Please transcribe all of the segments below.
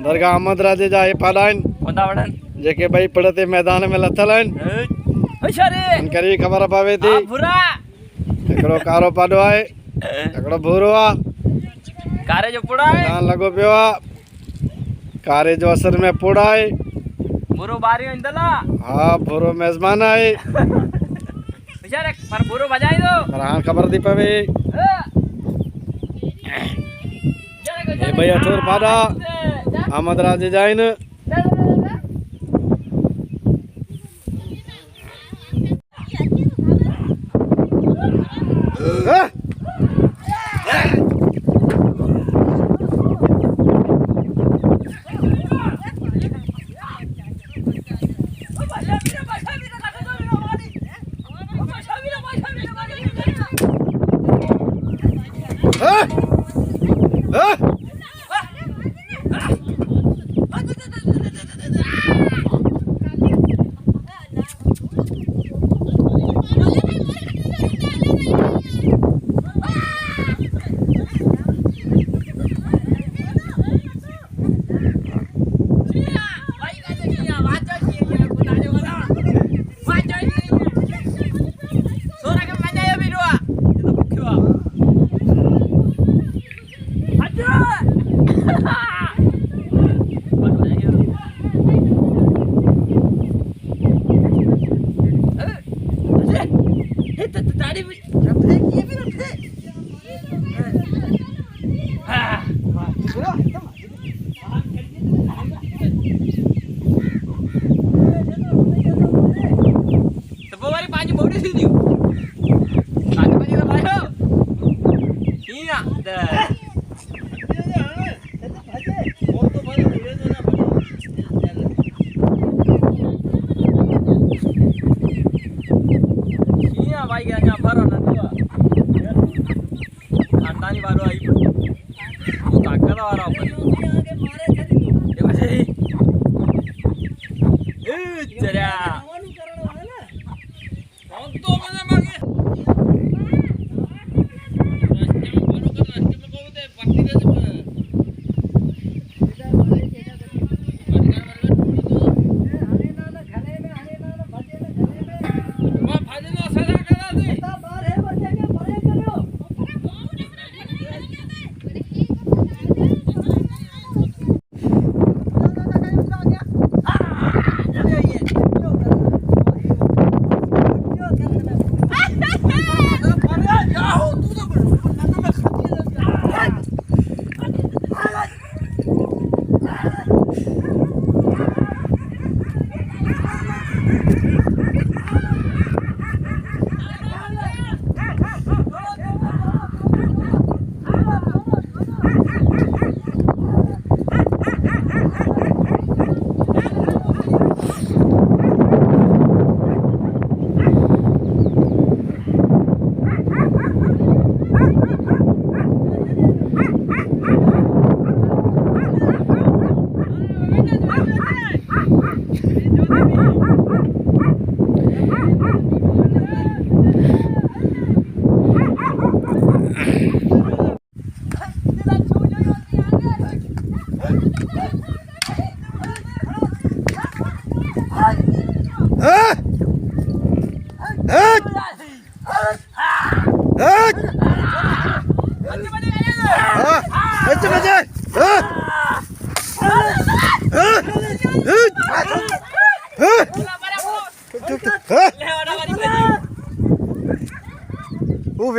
दरगाह अहमद राजे जाए पालाइन जेके भाई पड़ते मैदान में लथलन करी खबर पावे थी एकड़ो कारो पाडो आए एकड़ो भूरो आ कारे जो पुड़ा है दान लगो पियो आ कारे जो असर में पुड़ा है भूरो बारी इंदला हां भूरो मेजबान आए बेचारे पर भूरो बजाई दो हां खबर दी पावे ए भैया छोर पाडा अहमद राजे जाइन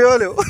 Olha.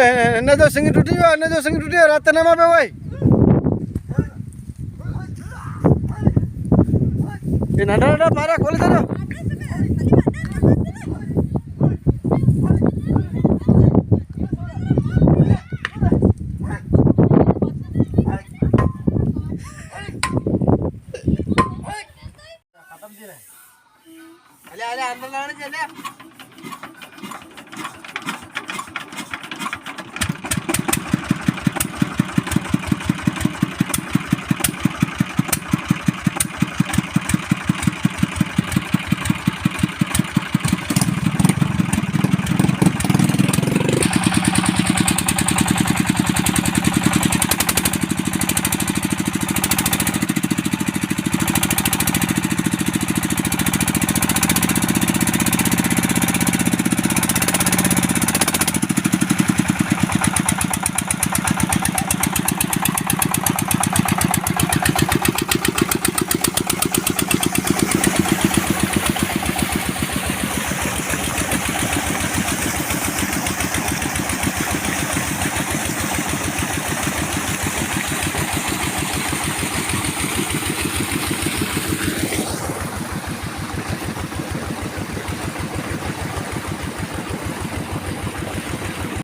हिन जो सिंग टुटी वियो राति न मां पियो वई ये नंढा नंढा पारा खोले छॾियो खत्म थी रहे हले अंदर लाने चले